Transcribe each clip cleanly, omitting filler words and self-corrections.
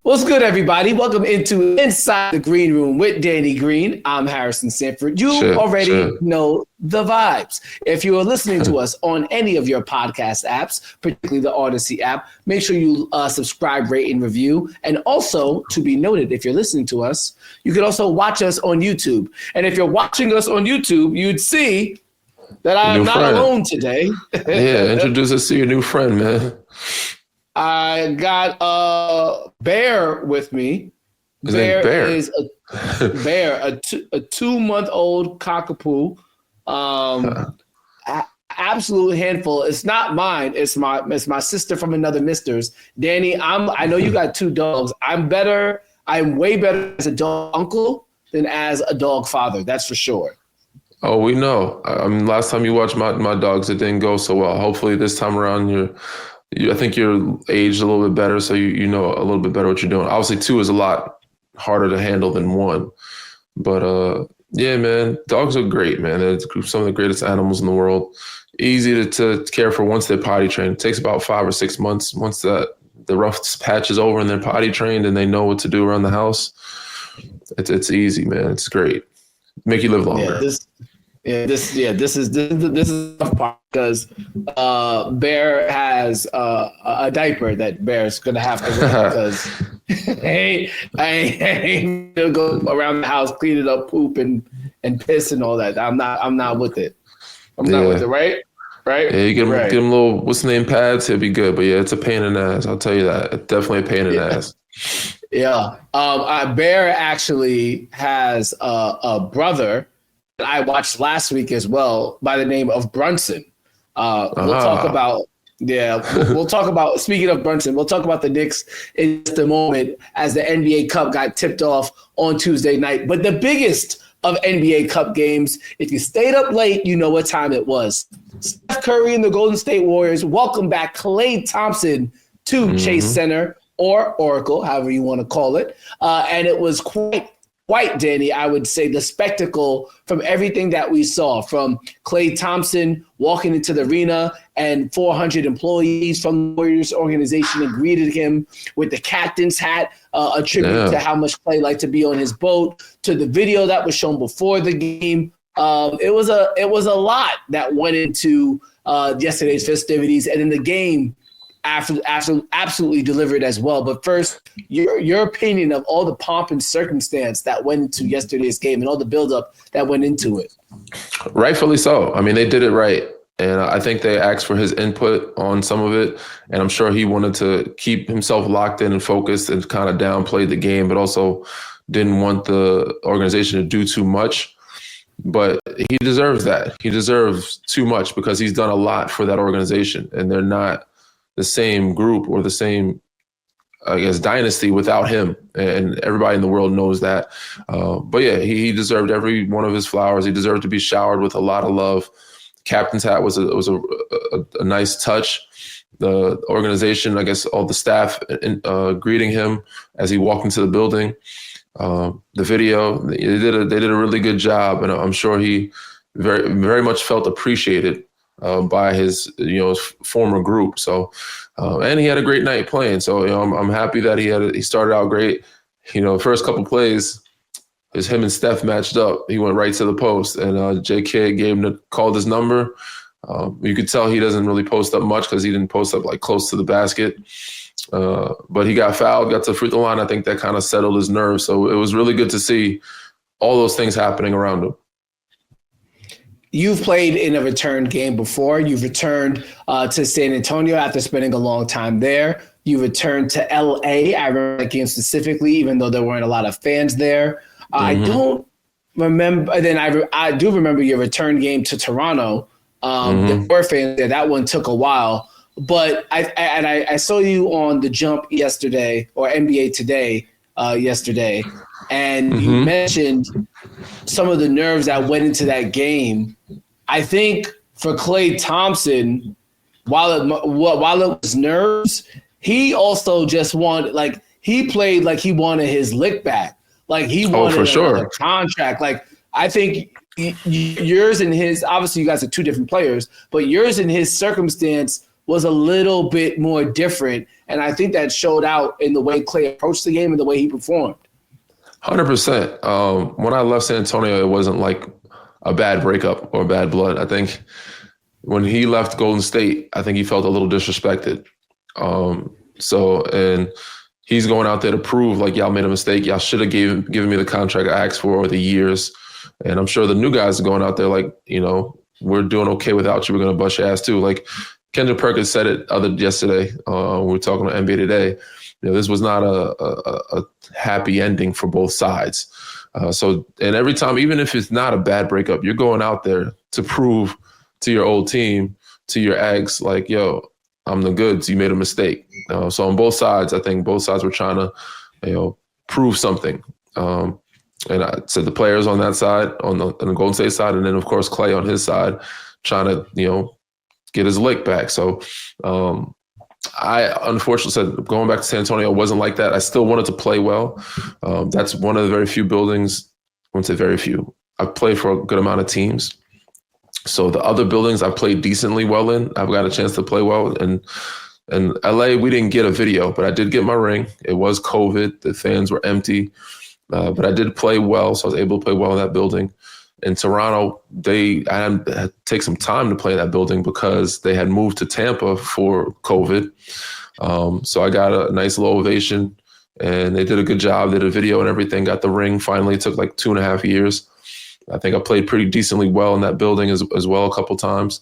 What's good, everybody? Welcome into Inside the Green Room with Danny Green. I'm Harrison Sanford. You already know the vibes. If you are listening to us on any of your podcast apps, particularly the Audacy app, make sure you subscribe, rate, and review. And also, to be noted, if you're listening to us, you can also watch us on YouTube. And if you're watching us on YouTube, you'd see that I'm not alone today. Yeah, introduce us to your new friend, man. I got Bear with me. Bear is a Bear, a 2-month-old cockapoo. Absolute handful. It's not mine. It's my sister from another mister's. Danny, I know you got 2 dogs. I'm way better as a dog uncle than as a dog father. That's for sure. Oh, we know. Last time you watched my dogs, it didn't go so well. Hopefully this time around I think you're aged a little bit better, so you know a little bit better what you're doing. Obviously, 2 is a lot harder to handle than 1. But, yeah, man, dogs are great, man. They're some of the greatest animals in the world. Easy to care for once they're potty trained. It takes about 5 or 6 months. Once the rough patch is over and they're potty trained and they know what to do around the house, it's easy, man. It's great. Make you live longer. This is the tough part because Bear has a diaper that Bear's gonna have to wear because I ain't gonna go around the house cleaning up poop and piss and all that. I'm not with it. I'm not with it, right? Right? Yeah, you get him little what's the name pads, he'll be good. But yeah, it's a pain in the ass. I'll tell you that. It's definitely a pain in the ass. Yeah. Bear actually has a brother that I watched last week as well by the name of Brunson. We'll talk about speaking of Brunson, we'll talk about the Knicks in just a moment as the NBA Cup got tipped off on Tuesday night. But the biggest of NBA Cup games, if you stayed up late, you know what time it was. Steph Curry and the Golden State Warriors welcome back Klay Thompson to Chase Center or Oracle, however you want to call it. And it was quite, Danny, I would say, the spectacle from everything that we saw, from Klay Thompson walking into the arena and 400 employees from the Warriors organization and greeted him with the captain's hat, a tribute to how much Klay liked to be on his boat, to the video that was shown before the game. It was a lot that went into yesterday's festivities, and in the game, absolutely delivered as well. But first, your opinion of all the pomp and circumstance that went into yesterday's game and all the buildup that went into it. Rightfully so. I mean, they did it right. And I think they asked for his input on some of it. And I'm sure he wanted to keep himself locked in and focused and kind of downplay the game, but also didn't want the organization to do too much. But he deserves that. He deserves too much because he's done a lot for that organization. And they're not the same group or the same, I guess, dynasty without him. And everybody in the world knows that. But yeah, he deserved every one of his flowers. He deserved to be showered with a lot of love. Captain's hat was a nice touch. The organization, I guess, all the staff greeting him as he walked into the building. The video, they did a really good job, and I'm sure he very, very much felt appreciated by his former group. So, and he had a great night playing. So, I'm happy that he started out great. The first couple plays, him and Steph matched up. He went right to the post, and J. Kidd called his number. You could tell he doesn't really post up much because he didn't post up like close to the basket. But he got fouled, got to the free throw line. I think that kind of settled his nerves. So it was really good to see all those things happening around him. You've played in a return game before. You've returned to San Antonio after spending a long time there. You returned to LA. I remember that game specifically, even though there weren't a lot of fans there. I don't remember. Then I do remember your return game to Toronto. There were fans there. That one took a while. But I saw you on The Jump yesterday, or NBA Today yesterday, and you mentioned some of the nerves that went into that game. I think for Klay Thompson, while it was nerves, he also just wanted, he played like he wanted his lick back. Like he wanted a contract. Like I think yours and his, obviously you guys are two different players, but yours and his circumstance was a little bit more different. And I think that showed out in the way Klay approached the game and the way he performed. 100%. When I left San Antonio, it wasn't like a bad breakup or bad blood. I think when he left Golden State, I think he felt a little disrespected. And he's going out there to prove like y'all made a mistake. Y'all should have given me the contract I asked for or the years. And I'm sure the new guys are going out there like, we're doing okay without you. We're going to bust your ass too. Like Kendrick Perkins said it yesterday. We were talking on NBA Today. This was not a happy ending for both sides. And every time, even if it's not a bad breakup, you're going out there to prove to your old team, to your ex, like, yo, I'm the goods. You made a mistake. So on both sides, I think both sides were trying to, prove something. And I said the players on that side, on the Golden State side, and then of course Klay on his side, trying to, get his lick back. So I unfortunately said going back to San Antonio wasn't like that. I still wanted to play well. That's one of the very few buildings. I wouldn't say very few. I've played for a good amount of teams. So the other buildings I've played decently well in, I've got a chance to play well. And in LA, we didn't get a video, but I did get my ring. It was COVID. The fans were empty. But I did play well, so I was able to play well in that building. In Toronto, I had to take some time to play in that building because they had moved to Tampa for COVID. So I got a nice little ovation, and they did a good job. Did a video and everything. Got the ring finally. It took like 2.5 years. I think I played pretty decently well in that building as well a couple times.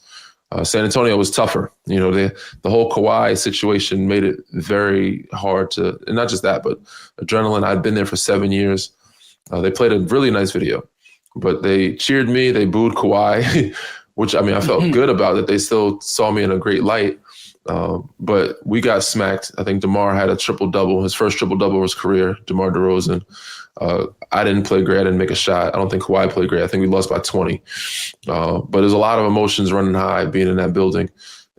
San Antonio was tougher. The whole Kawhi situation made it very hard to, and not just that, but adrenaline. I'd been there for 7 years. They played a really nice video, but they cheered me. They booed Kawhi, which, I felt good about it. They still saw me in a great light. But we got smacked. I think DeMar had a triple-double. His first triple-double of his career, DeMar DeRozan. I didn't play great. I didn't make a shot. I don't think Kawhi played great. I think we lost by 20. But there's a lot of emotions running high being in that building.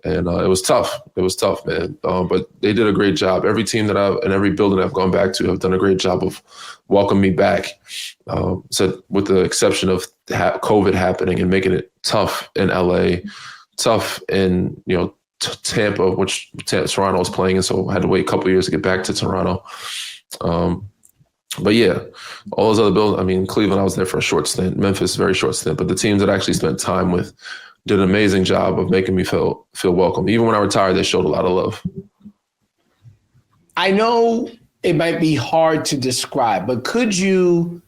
And it was tough. It was tough, man. But they did a great job. Every team and every building I've gone back to have done a great job of welcoming me back. So with the exception of COVID happening and making it tough in LA, tough in, Tampa, which Toronto was playing. And so I had to wait a couple of years to get back to Toronto. But yeah, all those other buildings, Cleveland, I was there for a short stint. Memphis, very short stint. But the teams that I actually spent time with did an amazing job of making me feel welcome. Even when I retired, they showed a lot of love. I know it might be hard to describe, but could you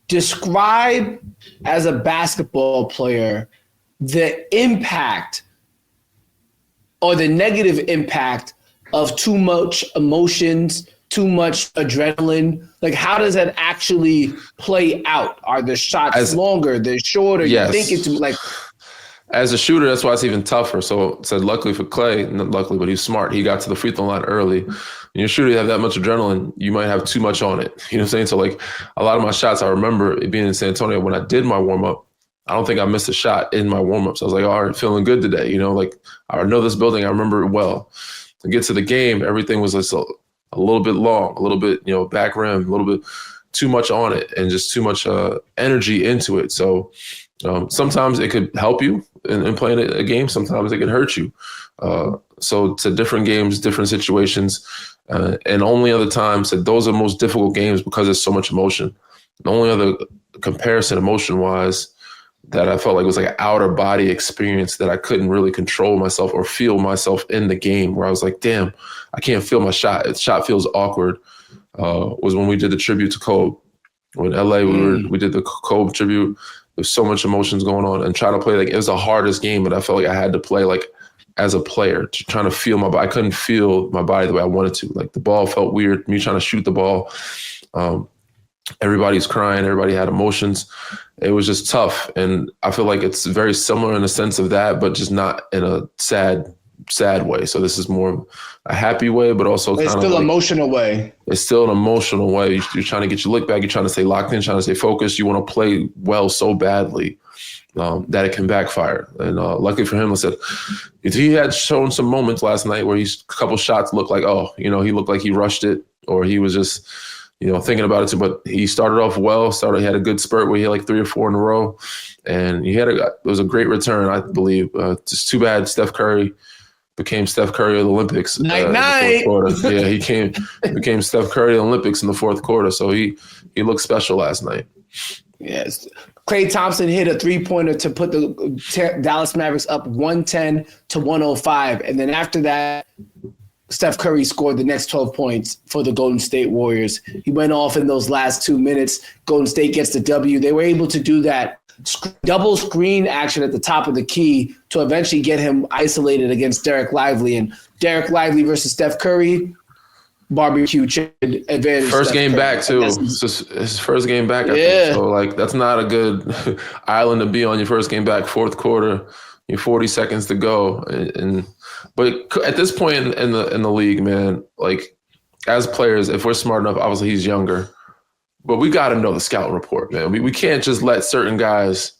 describe as a basketball player the impact or the negative impact of too much emotions, too much adrenaline? Like, how does that actually play out? Are the shots longer? They're shorter? Yes. You think it's like... As a shooter, that's why it's even tougher. So luckily for Klay, not luckily, but he's smart. He got to the free throw line early. When you're a shooter, you have that much adrenaline, you might have too much on it. You know what I'm saying? So like a lot of my shots, I remember it being in San Antonio when I did my warm-up, I don't think I missed a shot in my warm-ups. I was like, all right, feeling good today. Like I know this building, I remember it well. To get to the game, everything was just a little bit long, a little bit, back rim, a little bit too much on it and just too much energy into it. So sometimes it could help you in playing a game. Sometimes it can hurt you. So to different games, different situations, and only other times that those are the most difficult games because there's so much emotion. The only other comparison emotion-wise that I felt like was like an outer body experience that I couldn't really control myself or feel myself in the game, where I was like, damn, I can't feel my shot. The shot feels awkward, was when we did the tribute to Kobe. When LA, we did the Kobe tribute. There's so much emotions going on, and trying to play, like, it was the hardest game, but I felt like I had to play like as a player, trying to feel my body. I couldn't feel my body the way I wanted to. Like the ball felt weird, me trying to shoot the ball. Everybody's crying. Everybody had emotions. It was just tough. And I feel like it's very similar in the sense of that, but just not in a sad way. So this is more a happy way, but also it's still like, emotional way. It's still an emotional way. You're trying to get your lick back. You're trying to stay locked in, trying to stay focused. You want to play well so badly that it can backfire. And luckily for him, I said, if he had shown some moments last night where a couple shots looked like, he looked like he rushed it, or he was just, thinking about it too. But he started off well. He had a good spurt where he had like 3 or 4 in a row, and it was a great return, I believe. Just too bad Steph Curry became Steph Curry of the Olympics. Night. In the fourth quarter. Yeah, he became Steph Curry of the Olympics in the fourth quarter. So he looked special last night. Yes. Klay Thompson hit a three-pointer to put the Dallas Mavericks up 110-105. And then after that, Steph Curry scored the next 12 points for the Golden State Warriors. He went off in those last 2 minutes. Golden State gets the W. They were able to do that double screen action at the top of the key to eventually get him isolated against Derek Lively. And Derek Lively versus Steph Curry, barbecue chicken advantage. First game back too. It's his first game back. I think. So like that's not a good island to be on. Your first game back, fourth quarter. You 40 seconds to go, but at this point in the league, man, like as players, if we're smart enough, obviously he's younger, but we got to know the scout report, man. We can't just let certain guys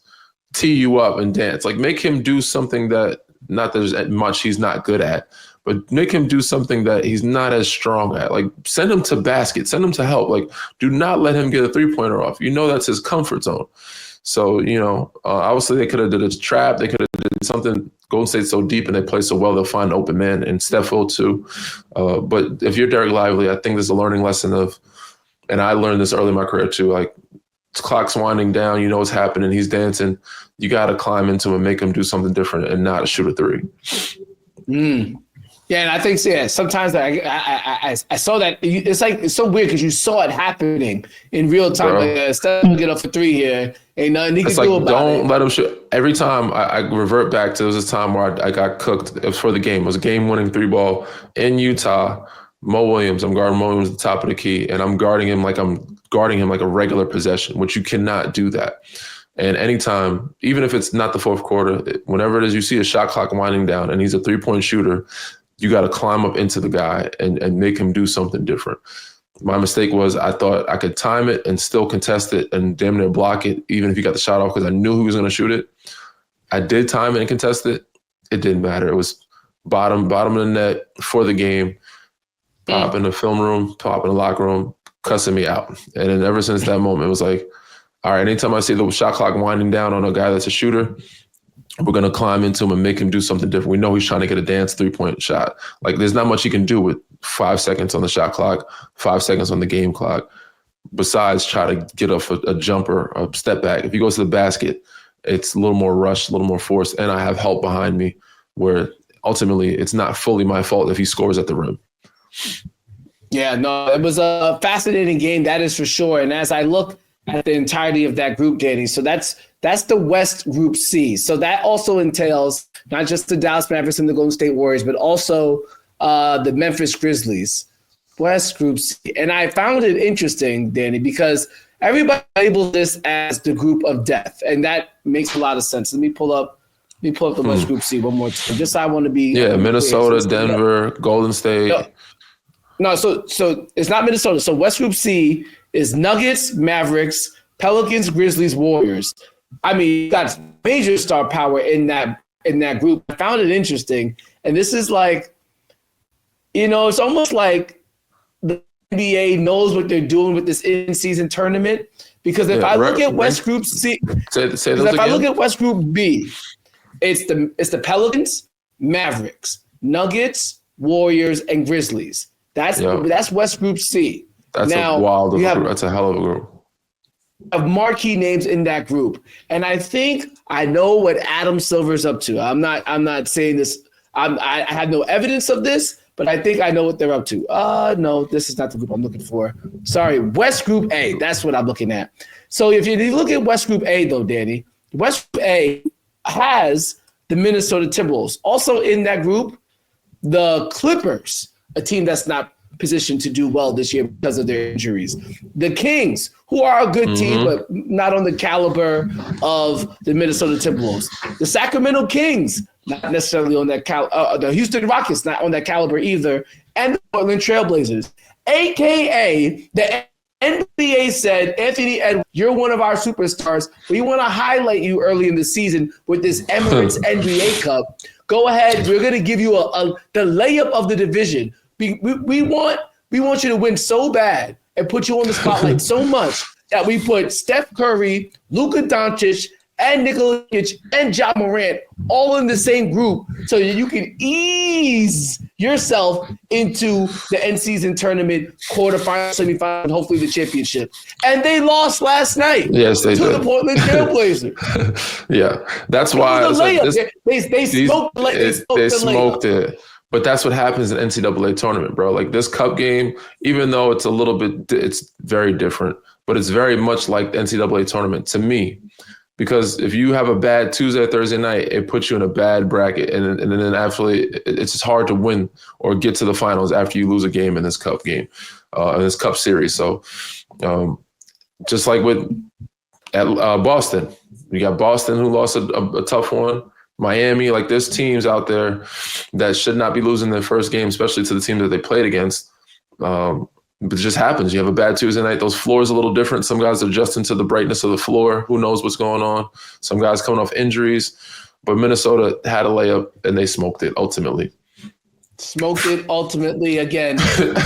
tee you up and dance. Like make him do something that not there's much he's not good at. But make him do something that he's not as strong at. Like, send him to basket. Send him to help. Like, do not let him get a three-pointer off. You know that's his comfort zone. So, obviously they could have did a trap. They could have did something. Golden State's so deep and they play so well, they'll find an open man. And Steph will too. But if you're Derek Lively, I think there's a learning lesson of, and I learned this early in my career too, like, clock's winding down. You know what's happening. He's dancing. You got to climb into him and make him do something different and not shoot a three. Yeah, and I think sometimes I saw that. It's so weird because you saw it happening in real time. Like, Steph will get up for three here. Ain't nothing he can do about it. Don't let him shoot. Every time I revert back to, there was this time where I got cooked. It was for the game. It was a game-winning three ball in Utah. Mo Williams. I'm guarding Mo Williams at the top of the key, and I'm guarding him like a regular possession, which you cannot do that. And anytime, even if it's not the fourth quarter, whenever it is you see a shot clock winding down and he's a three-point shooter, you got to climb up into the guy and make him do something different. My mistake was I thought I could time it and still contest it and damn near block it, even if he got the shot off because I knew he was going to shoot it. I did time it and contest it. It didn't matter. It was bottom of the net for the game, pop in the film room, pop in the locker room, cussing me out. And then ever since that moment, it was like, all right, anytime I see the shot clock winding down on a guy that's a shooter, we're going to climb into him and make him do something different. We know he's trying to get a dance three-point shot. Like, there's not much he can do with 5 seconds on the shot clock, 5 seconds on the game clock, besides try to get off a jumper, a step back. If he goes to the basket, it's a little more rushed, a little more forced, and I have help behind me where ultimately it's not fully my fault if he scores at the rim. Yeah, no, it was a fascinating game, that is for sure. And as I look at the entirety of that group, Danny, so that's the West Group C. So that also entails not just the Dallas Mavericks and the Golden State Warriors, but also the Memphis Grizzlies. West Group C. And I found it interesting, Danny, because everybody labels this as the group of death, and that makes a lot of sense. Let me pull up the West Group C one more time. Just so I want to be Minnesota, Denver, Golden State. No, so it's not Minnesota. So West Group C is Nuggets, Mavericks, Pelicans, Grizzlies, Warriors. I mean, you got major star power in that group. I found it interesting. And this is like, it's almost like the NBA knows what they're doing with this in-season tournament. Because if I look at West Group C, I look at West Group B, it's the Pelicans, Mavericks, Nuggets, Warriors, and Grizzlies. That's West Group C. That's now, that's a hell of a group. Of marquee names in that group. And I think I know what Adam Silver's up to. I'm not saying this. I have no evidence of this, but I think I know what they're up to. No, this is not the group I'm looking for. Sorry, West Group A. That's what I'm looking at. So if you look at West Group A, though, Danny, West Group A has the Minnesota Timberwolves. Also in that group, the Clippers, a team that's not positioned to do well this year because of their injuries. The Kings, who are a good team, but not on the caliber of the Minnesota Timberwolves. The Sacramento Kings, not necessarily on that the Houston Rockets, not on that caliber either. And the Portland Trailblazers, a.k.a. the NBA said, Anthony Edwards, you're one of our superstars. We want to highlight you early in the season with this Emirates NBA Cup. Go ahead. We're going to give you the layup of the division. We want you to win so bad and put you on the spotlight so much that we put Steph Curry, Luka Doncic, and Nikola Jokic and Ja Morant all in the same group so that you can ease yourself into the end season tournament, quarterfinal, semifinal, and hopefully the championship. And they lost last night Yes, they to did. the Portland Trailblazers. Yeah, that's why It was a layup. They smoked it. But that's what happens in NCAA tournament, bro. Like this cup game, even though it's a little bit, it's very different, but it's very much like the NCAA tournament to me. Because if you have a bad Tuesday or Thursday night, it puts you in a bad bracket. And then actually, it's just hard to win or get to the finals after you lose a game in this cup game, in this cup series. So just like at Boston, you got Boston who lost a tough one. Miami, like there's teams out there that should not be losing their first game, especially to the team that they played against. But it just happens. You have a bad Tuesday night. Those floors are a little different. Some guys are adjusting to the brightness of the floor. Who knows what's going on? Some guys coming off injuries. But Minnesota had a layup, and they smoked it ultimately. Smoked it ultimately again.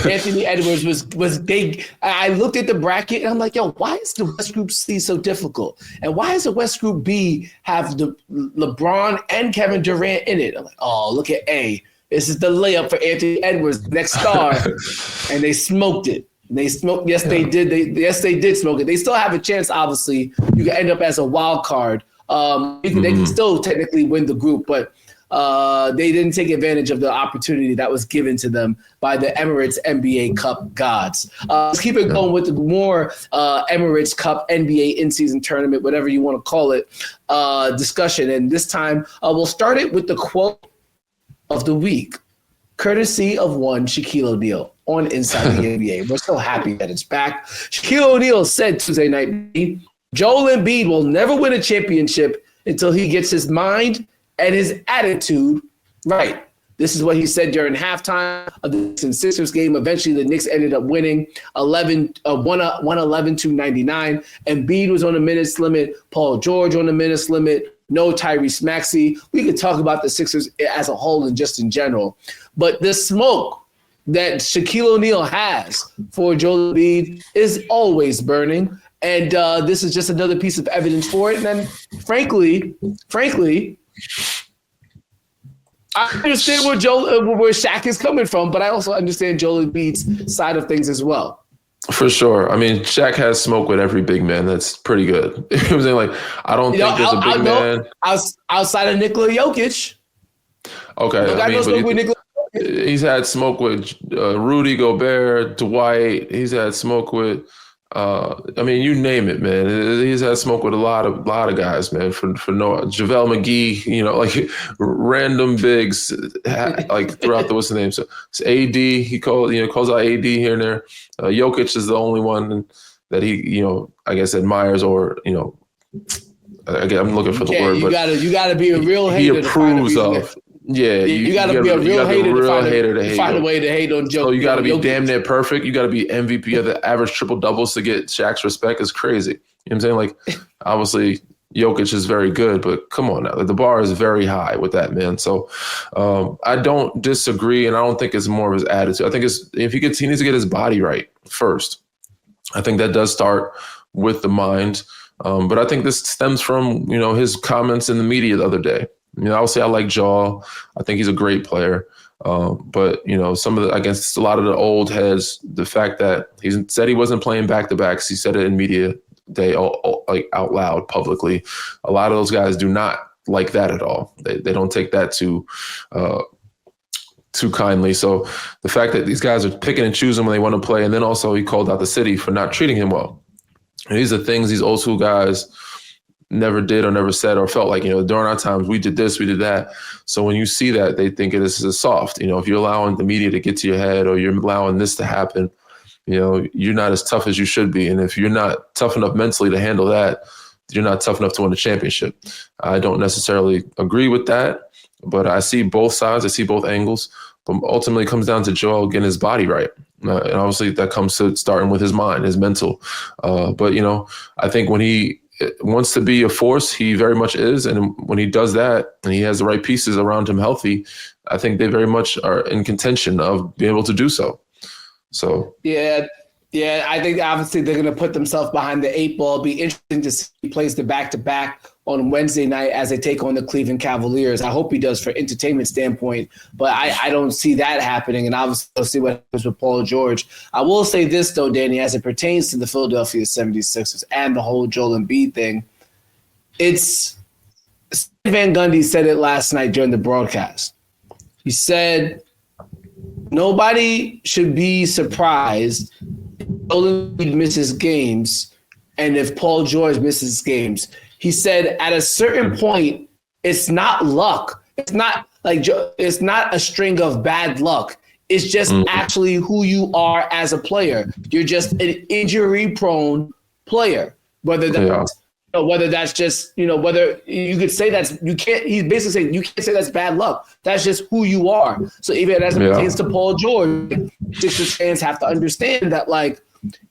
Anthony Edwards was big. I looked at the bracket and I'm like, yo, why is the West Group C so difficult? And why does the West Group B have the LeBron and Kevin Durant in it? I'm like, oh, look at A. This is the layup for Anthony Edwards, next star. And they smoked it. They smoked. Yes, they did. They did smoke it. They still have a chance, obviously. You can end up as a wild card. They can still technically win the group, but they didn't take advantage of the opportunity that was given to them by the Emirates NBA Cup gods. Let's keep it going with the more Emirates Cup NBA in-season tournament, whatever you want to call it, discussion. And this time we'll start it with the quote of the week, courtesy of one Shaquille O'Neal on Inside the NBA. We're so happy that it's back. Shaquille O'Neal said Tuesday night, Joel Embiid will never win a championship until he gets his mind and his attitude right. This is what he said during halftime of the Knicks and Sixers game. Eventually, the Knicks ended up winning 111-99. Embiid was on the minutes limit. Paul George on the minutes limit. No Tyrese Maxey. We could talk about the Sixers as a whole and just in general. But the smoke that Shaquille O'Neal has for Joel Embiid is always burning. And this is just another piece of evidence for it. And then, frankly, I understand where Shaq is coming from, but I also understand Joel Embiid's side of things as well. For sure. I mean, Shaq has smoke with every big man. That's pretty good. You know what I'm saying? Like, I don't think there's a big man outside of Nikola Jokic. Okay, he's had smoke with Rudy Gobert, Dwight. He's had smoke with. You name it, man. He's had smoke with a lot of guys, man. For no JaVale McGee, like random bigs, like throughout the what's the name? So it's AD. He calls out AD here and there. Jokic is the only one that he, I guess admires or again, I'm looking for the word. You gotta be a real hater. He approves of. Yeah, you gotta be a real hater to find a way to hate on Jokic. So you gotta be damn near perfect. You gotta be MVP of the average triple doubles to get Shaq's respect. Is crazy. You know what I'm saying? Like, obviously, Jokic is very good, but come on now, the bar is very high with that man. So I don't disagree, and I don't think it's more of his attitude. I think he needs to get his body right first. I think that does start with the mind, but I think this stems from his comments in the media the other day. Obviously I like Joel. I think he's a great player. But some of against a lot of the old heads, the fact that he said he wasn't playing back-to-backs, he said it in media day, like out loud publicly. A lot of those guys do not like that at all. They don't take that too kindly. So the fact that these guys are picking and choosing when they want to play, and then also he called out the city for not treating him well. And these are things these old school guys never did or never said or felt like, during our times, we did this, we did that. So when you see that, they think this is soft. If you're allowing the media to get to your head or you're allowing this to happen, you're not as tough as you should be. And if you're not tough enough mentally to handle that, you're not tough enough to win a championship. I don't necessarily agree with that, but I see both sides. I see both angles. But ultimately, it comes down to Joel getting his body right. And obviously, that comes to starting with his mind, his mental. But I think when he wants to be a force, he very much is. And when he does that and he has the right pieces around him healthy, I think they very much are in contention of being able to do so. So yeah, Yeah, I think obviously they're going to put themselves behind the eight ball. It'll be interesting to see he plays the back-to-back on Wednesday night as they take on the Cleveland Cavaliers. I hope he does for entertainment standpoint, but I don't see that happening. And obviously we'll see what happens with Paul George. I will say this, though, Danny, as it pertains to the Philadelphia 76ers and the whole Joel Embiid thing, it's Van Gundy said it last night during the broadcast. He said nobody should be surprised if Joel Embiid misses games and if Paul George misses games. He said at a certain point, it's not luck. It's not a string of bad luck. It's just actually who you are as a player. You're just an injury-prone player. Whether that's just, whether you could say he's basically saying you can't say that's bad luck. That's just who you are. So even as it pertains to Paul George, Sixers fans have to understand that, like,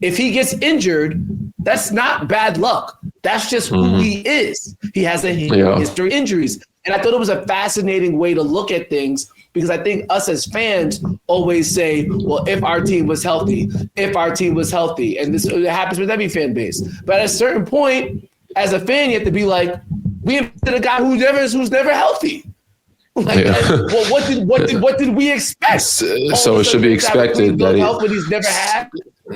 if he gets injured, that's not bad luck. That's just who he is. He has a history of injuries. And I thought it was a fascinating way to look at things, because I think us as fans always say, well, if our team was healthy, and this happens with every fan base. But at a certain point, as a fan, you have to be like, we invented a guy who's never healthy. Well, what did we expect? So it should be expected that he's never had.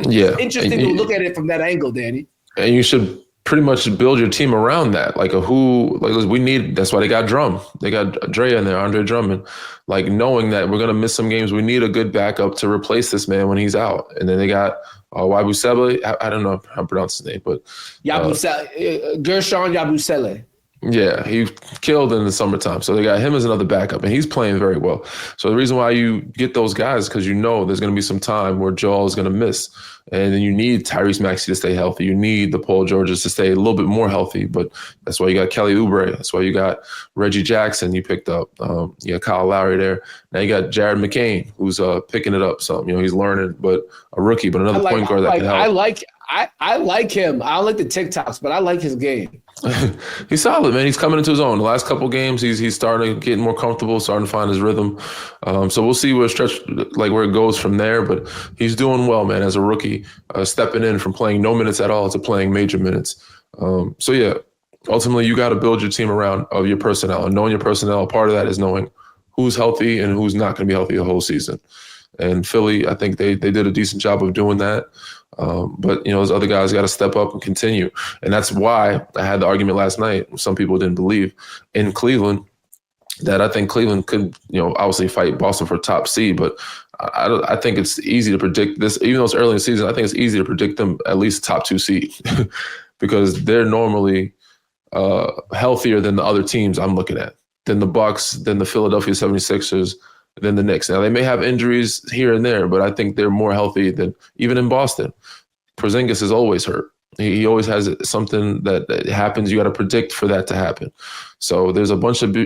Yeah, it's interesting to look at it from that angle, Danny. And you should pretty much build your team around that. That's why they got Drum. They got Dre in there, Andre Drummond. Like, knowing that we're gonna miss some games, we need a good backup to replace this man when he's out. And then they got Yabusele. I don't know how to pronounce his name, but Gershon Yabusele. Yeah, he killed in the summertime. So they got him as another backup, and he's playing very well. So the reason why you get those guys is because there's going to be some time where Joel is going to miss. And then you need Tyrese Maxey to stay healthy. You need the Paul Georges to stay a little bit more healthy. But that's why you got Kelly Oubre. That's why you got Reggie Jackson you picked up. You got Kyle Lowry there. Now you got Jared McCain, who's picking it up some. He's learning, but a rookie, but another point guard that can help. I like him. I don't like the TikToks, but I like his game. He's solid, man. He's coming into his own. The last couple games, he's starting to get more comfortable, starting to find his rhythm. So we'll see where it goes from there. But he's doing well, man, as a rookie, stepping in from playing no minutes at all to playing major minutes. So yeah, ultimately you got to build your team around of your personnel, and knowing your personnel. Part of that is knowing who's healthy and who's not going to be healthy the whole season. And Philly, I think they did a decent job of doing that. But those other guys got to step up and continue. And that's why I had the argument last night. Some people didn't believe in Cleveland, that I think Cleveland could, obviously fight Boston for top seed. But I think it's easy to predict this, even though it's early in the season. I think it's easy to predict them at least top 2 seed because they're normally healthier than the other teams I'm looking at, than the Bucks, than the Philadelphia 76ers, than the Knicks. Now, they may have injuries here and there, but I think they're more healthy than even in Boston. Porzingis is always hurt. He always has something that happens. You got to predict for that to happen. So there's a bunch of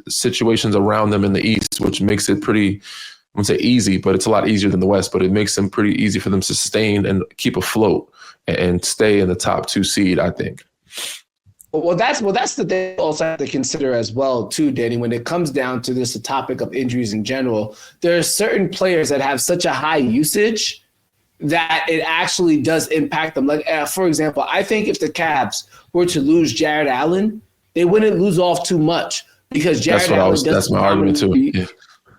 situations around them in the East, which makes it pretty, I wouldn't say easy, but it's a lot easier than the West, but it makes them pretty easy for them to sustain and keep afloat and stay in the top 2 seed, I think. Well, that's the thing also have to consider as well, too, Danny. When it comes down to this, the topic of injuries in general, there are certain players that have such a high usage that it actually does impact them. Like, for example, I think if the Cavs were to lose Jared Allen, they wouldn't lose off too much because Jared Allen doesn't. That's my argument too. Yeah.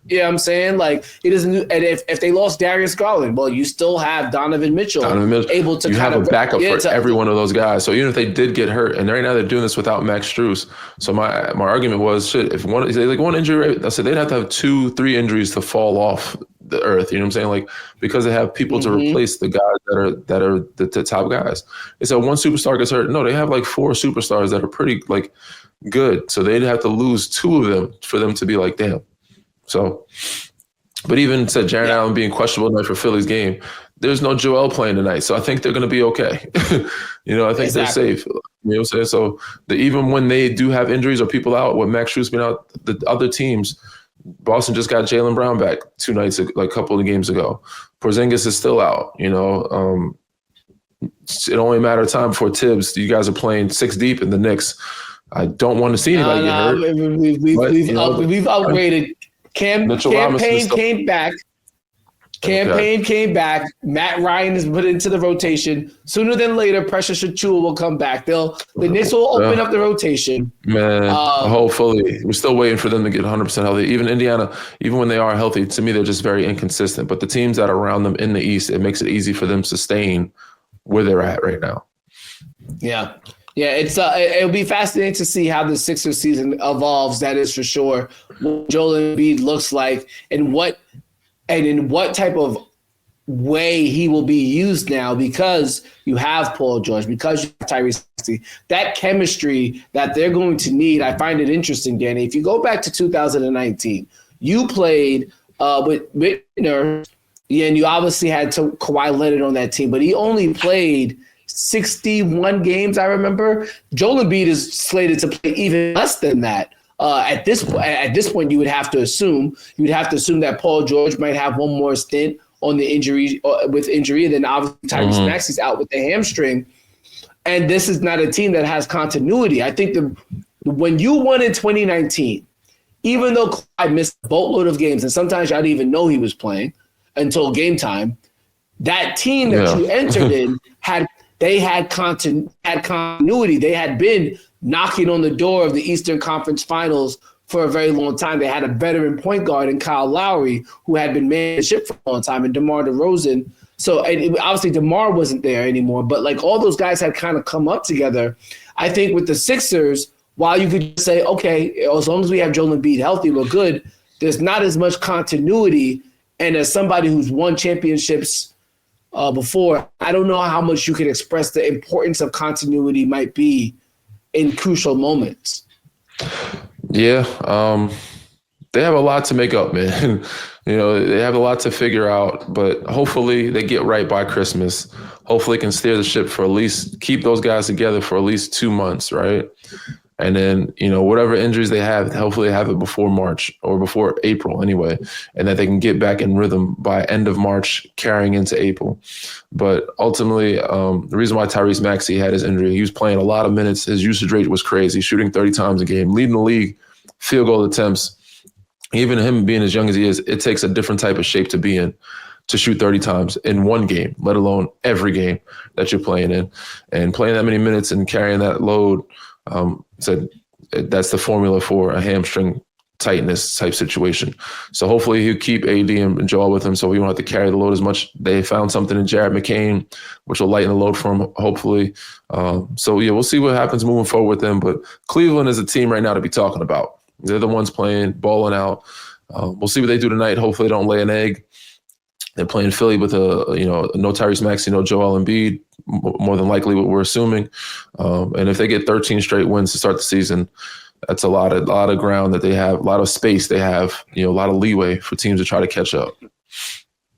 You know what I'm saying? Like, it doesn't. And if they lost Darius Garland, well, you still have Donovan Mitchell able to. You have a backup for every one of those guys. So even if they did get hurt, and right now they're doing this without Max Strus. So my argument was, if one injury, I said they'd have to have 2-3 injuries to fall off the earth. You know what I'm saying? Like, because they have people to replace the guys that are the top guys. They said one superstar gets hurt. No, they have like 4 superstars that are pretty good. So they'd have to lose 2 of them for them to be like, damn. So, but even said Jared Allen being questionable tonight for Philly's game, there's no Joel playing tonight. So I think they're going to be okay. I think they're safe. You know what I'm saying? So even when they do have injuries or people out, with Max Strus being out, the other teams, Boston just got Jaylen Brown back 2 nights, a couple of games ago. Porzingis is still out. It only a matter of time before Tibbs. You guys are playing 6 deep in the Knicks. I don't want to see anybody get hurt. We've upgraded. Cam Payne came back. Campaign came back. Matt Ryan is put into the rotation. Sooner than later, Precious Achiuwa will come back. The Knicks will open up the rotation. Man, hopefully. We're still waiting for them to get 100% healthy. Even Indiana, even when they are healthy, to me, they're just very inconsistent. But the teams that are around them in the East, it makes it easy for them to sustain where they're at right now. Yeah. Yeah, it'll be fascinating to see how the Sixers season evolves, that is for sure. What Joel Embiid looks like and in what type of way he will be used now, because you have Paul George, because you have Tyrese Maxey. That chemistry that they're going to need, I find it interesting, Danny. If you go back to 2019, you played with Whitner, and you obviously had Kawhi Leonard on that team, but he only played 61 games, I remember. Joel Embiid is slated to play even less than that. At this point, you would have to assume that Paul George might have one more stint on the injury, and then obviously Tyrese Maxey's out with the hamstring. And this is not a team that has continuity. I think when you won in 2019, even though I missed a boatload of games, and sometimes I didn't even know he was playing until game time, that team that you entered in had continuity. They had been knocking on the door of the Eastern Conference Finals for a very long time. They had a veteran point guard in Kyle Lowry, who had been managing the ship for a long time, and DeMar DeRozan. So obviously DeMar wasn't there anymore, but like all those guys had kind of come up together. I think with the Sixers, while you could say, okay, as long as we have Joel Embiid healthy, we're good, there's not as much continuity. And as somebody who's won championships before, I don't know how much you can express the importance of continuity might be in crucial moments. Yeah, they have a lot to make up, man. They have a lot to figure out, but hopefully they get right by Christmas. Hopefully can steer the ship for at least keep those guys together for at least 2 months, right? And then, whatever injuries they have, hopefully they have it before March or before April anyway, and that they can get back in rhythm by end of March, carrying into April. But ultimately, the reason why Tyrese Maxey had his injury, he was playing a lot of minutes. His usage rate was crazy, shooting 30 times a game, leading the league, field goal attempts. Even him being as young as he is, it takes a different type of shape to be in, to shoot 30 times in one game, let alone every game that you're playing in. And playing that many minutes and carrying that load, that's the formula for a hamstring tightness type situation. So hopefully he'll keep AD and Joel with him so we won't have to carry the load as much. They found something in Jared McCain, which will lighten the load for him, hopefully. We'll see what happens moving forward with them. But Cleveland is a team right now to be talking about. They're the ones playing, balling out. We'll see what they do tonight. Hopefully they don't lay an egg. They're playing Philly with no Tyrese Maxey, no Joel Embiid, more than likely what we're assuming. And if they get 13 straight wins to start the season, that's a lot of ground that they have, a lot of space they have, a lot of leeway for teams to try to catch up.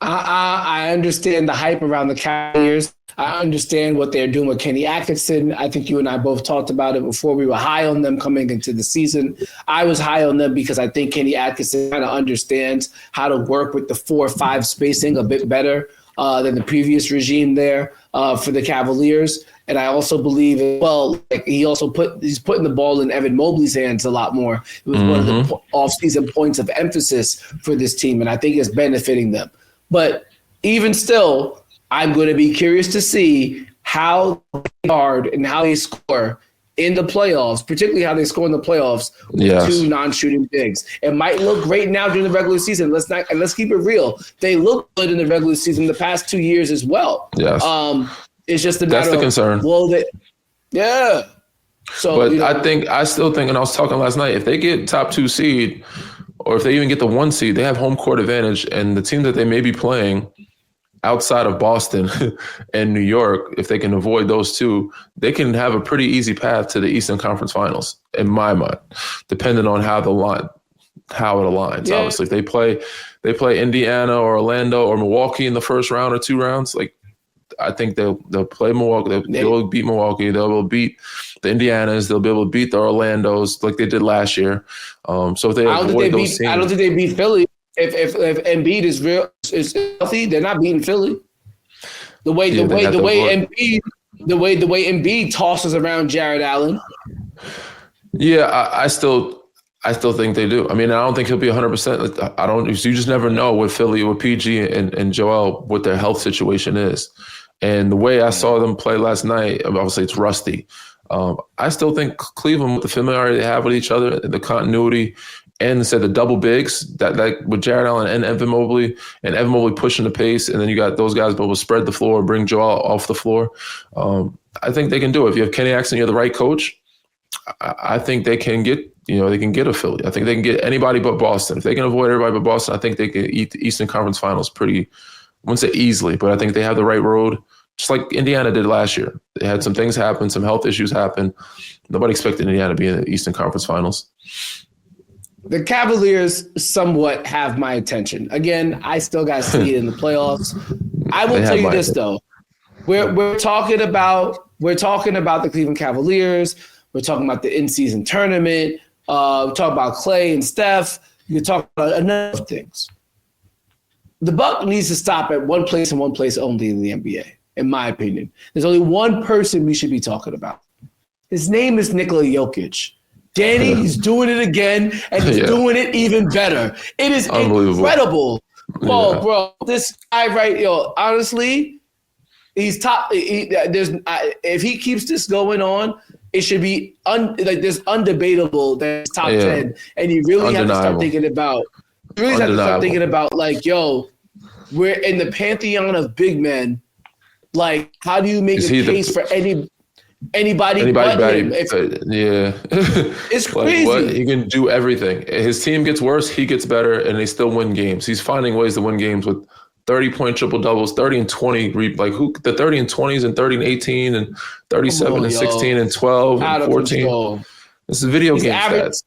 I understand the hype around the Cavaliers. I understand what they're doing with Kenny Atkinson. I think you and I both talked about it before. We were high on them coming into the season. I was high on them because I think Kenny Atkinson kind of understands how to work with the 4-5 spacing a bit better than the previous regime there for the Cavaliers. And I also believe, he's putting the ball in Evan Mobley's hands a lot more. It was one of the off-season points of emphasis for this team, and I think it's benefiting them. But even still, I'm going to be curious to see how they guard and how they score in the playoffs, particularly how they score in the playoffs with two non-shooting bigs. It might look great now during the regular season. Let's keep it real. They look good in the regular season the past 2 years as well. Yes. It's just a matter That's the concern. Yeah. So, but I still think, and I was talking last night, if they get top 2 seed, or if they even get the 1 seed, they have home court advantage, and the team that they may be playing outside of Boston and New York, if they can avoid those two, they can have a pretty easy path to the Eastern Conference Finals, in my mind, depending on how it aligns. Yeah. Obviously, if they play Indiana or Orlando or Milwaukee in the first round or 2 rounds, I think they'll play Milwaukee. They'll beat Milwaukee. They'll beat the Indianas. They'll be able to beat the Orlandos like they did last year. So if they avoid those teams, I don't think they beat Philly. If Embiid is healthy, they're not beating Philly. The way Embiid tosses around Jared Allen. Yeah, I still I still think they do. I mean, I don't think he'll be 100%. I don't. You just never know with Philly, with PG and Joel, what their health situation is. And the way I saw them play last night, obviously it's rusty. I still think Cleveland, with the familiarity they have with each other, the continuity, and said the double bigs that with Jared Allen and Evan Mobley pushing the pace, and then you got those guys able to spread the floor, bring Joel off the floor. I think they can do it. If you have Kenny Atkinson, you're the right coach. I think they can get a Philly. I think they can get anybody but Boston. If they can avoid everybody but Boston, I think they can eat the Eastern Conference Finals pretty, I wouldn't say easily, but I think they have the right road, just like Indiana did last year. They had some things happen, some health issues happen. Nobody expected Indiana to be in the Eastern Conference Finals. The Cavaliers somewhat have my attention. Again, I still got to see it in the playoffs. I will tell you this, though. We're talking about the Cleveland Cavaliers. We're talking about the in-season tournament. We're talking about Klay and Steph. You can talk about a number of things. The buck needs to stop at one place and one place only in the NBA, in my opinion. There's only one person we should be talking about. His name is Nikola Jokic. Danny, he's doing it again, and he's doing it even better. It is incredible. Oh, bro, this guy honestly, he's top. If he keeps this going on, it should be there's undebatable that it's top 10, and you really have to start thinking about. We're in the pantheon of big men. Like, how do you make a case for anybody but him? It's crazy. What? He can do everything. His team gets worse, he gets better, and they still win games. He's finding ways to win games with 30-point triple doubles, 30 and 20, the 30 and 20s and 30 and 18 and 37 and 16 and 12 and 14. This is video game stats.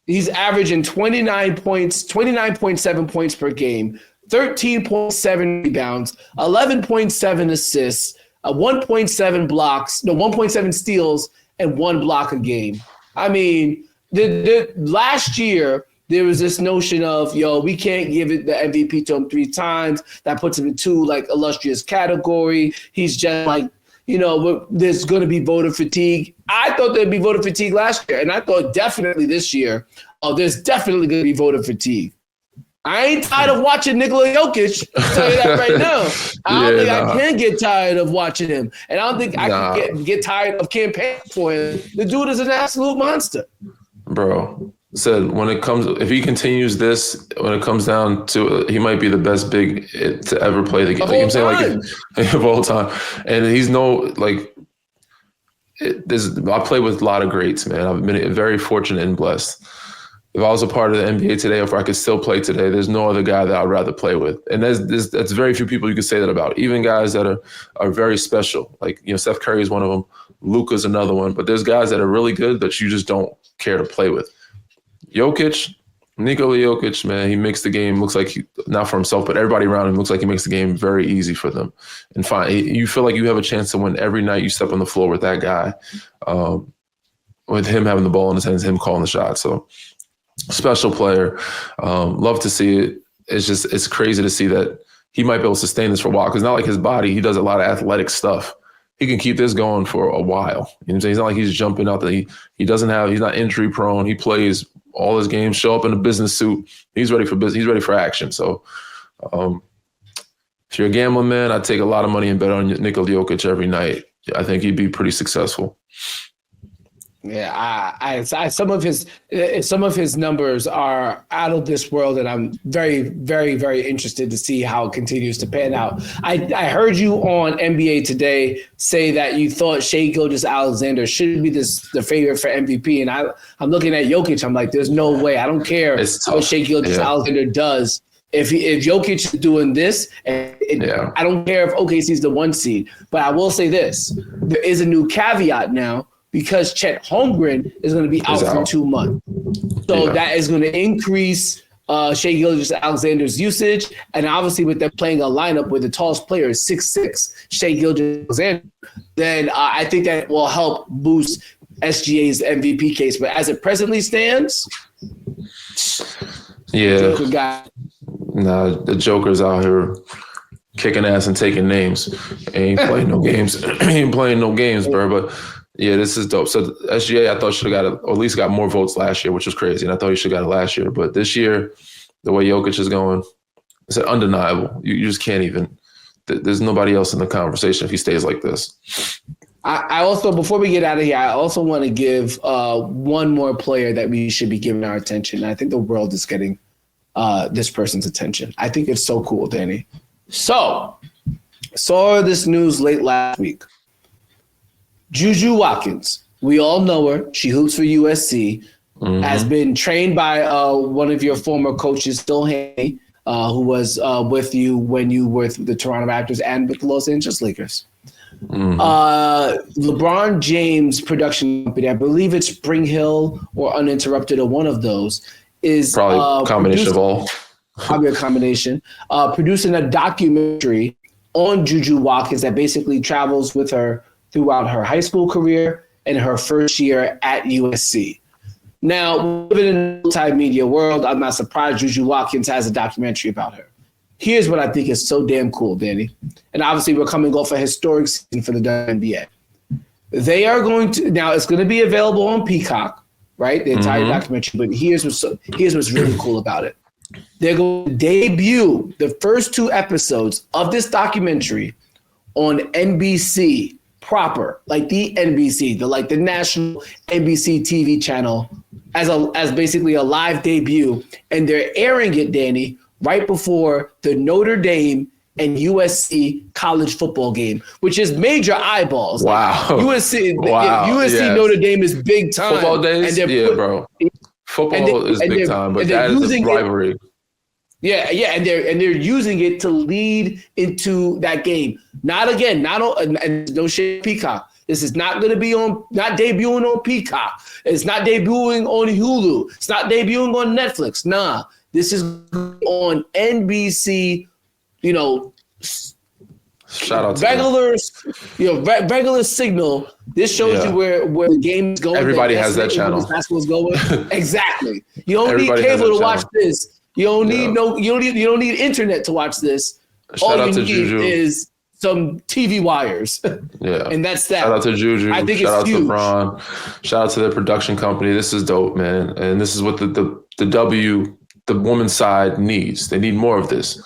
He's averaging 29 points, 29.7 points per game, 13.7 rebounds, 11.7 assists, 1.7 steals, and 1 block a game. I mean, the last year there was this notion of, we can't give it the MVP to him 3 times. That puts him in 2 illustrious category. He's just there's going to be voter fatigue. I thought there'd be voter fatigue last year, and I thought definitely this year, there's definitely going to be voter fatigue. I ain't tired of watching Nikola Jokic. I'll tell you that right now. I don't think I can get tired of watching him. And I don't think I can get tired of campaigning for him. The dude is an absolute monster. Bro, said if he continues this, when it comes down to he might be the best big to ever play the game. Of all time. And he's I play with a lot of greats, man. I've been very fortunate and blessed. If I was a part of the NBA today, or if I could still play today, there's no other guy that I'd rather play with. And that's very few people you could say that about. Even guys that are very special. Steph Curry is one of them. Luka's another one. But there's guys that are really good that you just don't care to play with. Nikola Jokic, man, he makes the game, looks like not for himself, but everybody around him looks like he makes the game very easy for them. And you feel like you have a chance to win every night you step on the floor with that guy, with him having the ball in his hands, him calling the shot. So special player. Love to see it. It's crazy to see that he might be able to sustain this for a while, because not like his body, he does a lot of athletic stuff. He can keep this going for a while. You know what I'm saying? He's not like he's jumping out there. He's not injury prone. He plays all his games, show up in a business suit. He's ready for business. He's ready for action. So if you're a gambling man, I'd take a lot of money and bet on Nikola Jokic every night. I think he'd be pretty successful. Yeah, some of his numbers are out of this world, and I'm very, very, very interested to see how it continues to pan out. I heard you on NBA Today say that you thought Shai Gilgeous-Alexander should be the favorite for MVP, and I'm looking at Jokic. I'm like, there's no way. I don't care what Shai Gilgeous-Alexander does. If Jokic is doing this, I don't care if OKC's the 1 seed. But I will say this: there is a new caveat now, because Chet Holmgren is going to be out for 2 months. So that is going to increase Shai Gilgeous-Alexander's usage. And obviously with them playing a lineup where the tallest player is 6'6", Shai Gilgeous-Alexander, then I think that will help boost SGA's MVP case. But as it presently stands, Joker guy. Nah, the Joker's out here kicking ass and taking names. Ain't playing no games. Ain't playing no games, bro. But Yeah, this is dope. So SGA, I thought should have got it, or at least got more votes last year, which was crazy. And I thought he should have got it last year. But this year, the way Jokic is going, it's undeniable. You just can't even. There's nobody else in the conversation if he stays like this. I also, before we get out of here, I also want to give one more player that we should be giving our attention. I think the world is getting this person's attention. I think it's so cool, Danny. So, saw this news late last week. Juju Watkins, we all know her. She hoops for USC, has been trained by one of your former coaches, Phil Haney, who was with you when you were with the Toronto Raptors and with the Los Angeles Lakers. LeBron James production company, I believe it's Spring Hill or Uninterrupted or one of those, is probably a combination of all. Probably a combination. Producing a documentary on Juju Watkins that basically travels with her throughout her high school career and her first year at USC. Now, living in a multimedia world, I'm not surprised Juju Watkins has a documentary about her. Here's what I think is so damn cool, Danny. And obviously, we're coming off a historic season for the WNBA. They are going to, now it's going to be available on Peacock, right? The entire documentary. But here's what's really cool about it. They're going to debut the first 2 episodes of this documentary on NBC proper, like the NBC, the national NBC TV channel, as basically a live debut, and they're airing it, Danny, right before the Notre Dame and USC college football game, which is major eyeballs. Wow. Like USC, yes. Notre Dame is big time. Football days, bro. Football is big time, but that is a rivalry. Yeah, and they're using it to lead into that game. Not on, and no shit, Peacock. This is not going to be not debuting on Peacock. It's not debuting on Hulu. It's not debuting on Netflix. Nah, this is on NBC. Shout out to regular signal. This shows you where the game's going. Everybody has that channel. Basketball's going. Exactly. You don't need cable to watch this. You don't need you don't need internet to watch this. Shout out to Juju. Is some TV wires. Yeah. And that's that. Shout out to Juju. I think Shout out huge. to LeBron. Shout out to their production company. This is dope, man. And this is what the women's side needs. They need more of this.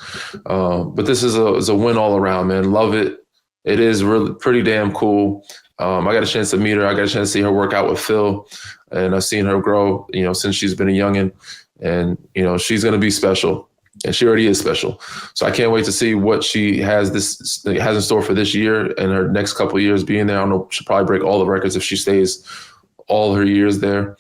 But this is a win all around, man. Love it. It is really pretty damn cool. I got a chance to meet her. I got a chance to see her work out with Phil. And I've seen her grow, since she's been a youngin'. And, she's going to be special. And she already is special. So I can't wait to see what she has in store for this year and her next couple of years being there. I don't know, she'll probably break all the records if she stays all her years there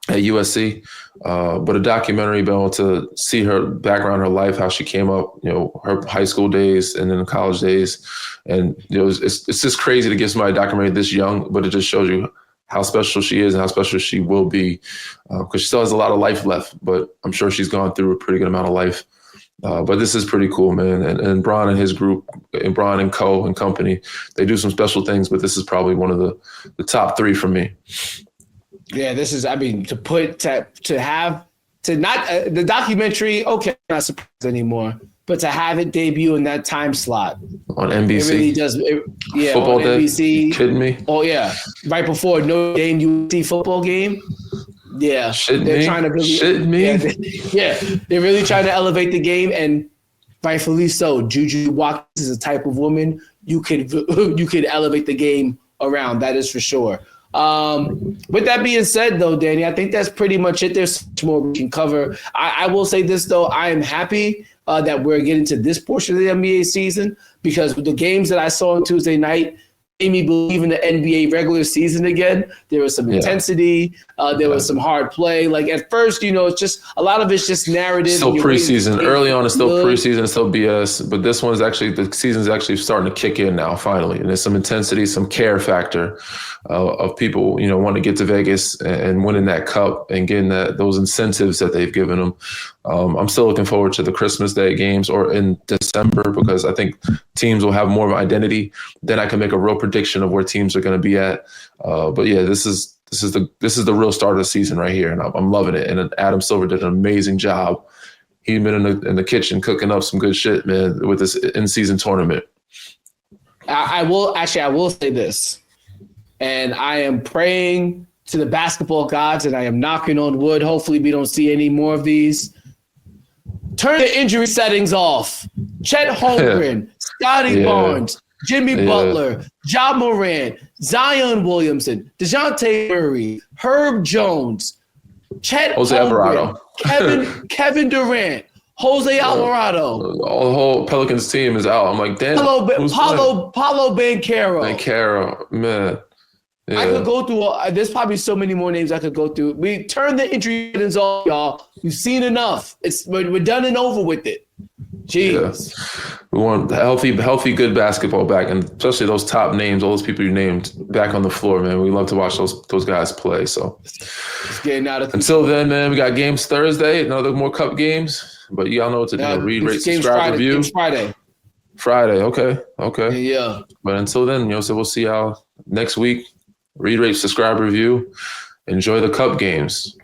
at USC. But a documentary, being able to see her background, her life, how she came up, her high school days and then college days. And it's just crazy to give somebody a documentary this young, but it just shows you how special she is and how special she will be, because she still has a lot of life left, but I'm sure she's gone through a pretty good amount of life. But this is pretty cool, man. And Bron and his group, and Bron and Co. and company, they do some special things, but this is probably one of the top 3 for me. Yeah, this is, to have the documentary, okay, I'm not surprised anymore, but to have it debut in that time slot on NBC, it really does. Football on day. NBC. You kidding me? Oh yeah, right before Notre Dame USC football game. Yeah, they're trying to really, they're really trying to elevate the game, and rightfully so. Juju Watkins is a type of woman you could elevate the game around. That is for sure. With that being said, though, Danny, I think that's pretty much it. There's much more we can cover. I will say this, though. I am happy that we're getting to this portion of the NBA season, because with the games that I saw on Tuesday night made me believe in the NBA regular season again. There was some intensity. There was some hard play. Like at first, it's just a lot of it's just narrative. Still preseason. Early on, it's still preseason. It's still BS. But this one's actually, the season's actually starting to kick in now, finally. And there's some intensity, some care factor of people, wanting to get to Vegas and winning that cup and getting those incentives that they've given them. I'm still looking forward to the Christmas Day games or in December, because I think teams will have more of an identity. Then I can make a real prediction of where teams are going to be at. But yeah, this is the real start of the season right here, and I'm loving it. And Adam Silver did an amazing job. He's been in the kitchen cooking up some good shit, man, with this in-season tournament. I will say this. And I am praying to the basketball gods, and I am knocking on wood. Hopefully we don't see any more of these. Turn the injury settings off. Chet Holmgren, Scotty Barnes, Jimmy Butler, Ja Morant, Zion Williamson, DeJounte Murray, Herb Jones, Chet Jose Holmgren, Alvarado. Kevin Durant, Jose Alvarado. The whole Pelicans team is out. I'm like, damn. Paulo Banchero. Banchero, man. Yeah. I could go through there's probably so many more names I could go through. We turn the injury settings off, y'all. You've seen enough. We're done and over with it. Jeez. Yeah. We want healthy, good basketball back, and especially those top names, all those people you named, back on the floor, man. We love to watch those guys play. So it's getting out of until then, man, we got games Thursday, another more cup games. But y'all know what to do. Read, rate, subscribe, review. Games Friday. Okay. Yeah. But until then, so we'll see y'all next week. Read, rate, subscribe, review. Enjoy the cup games,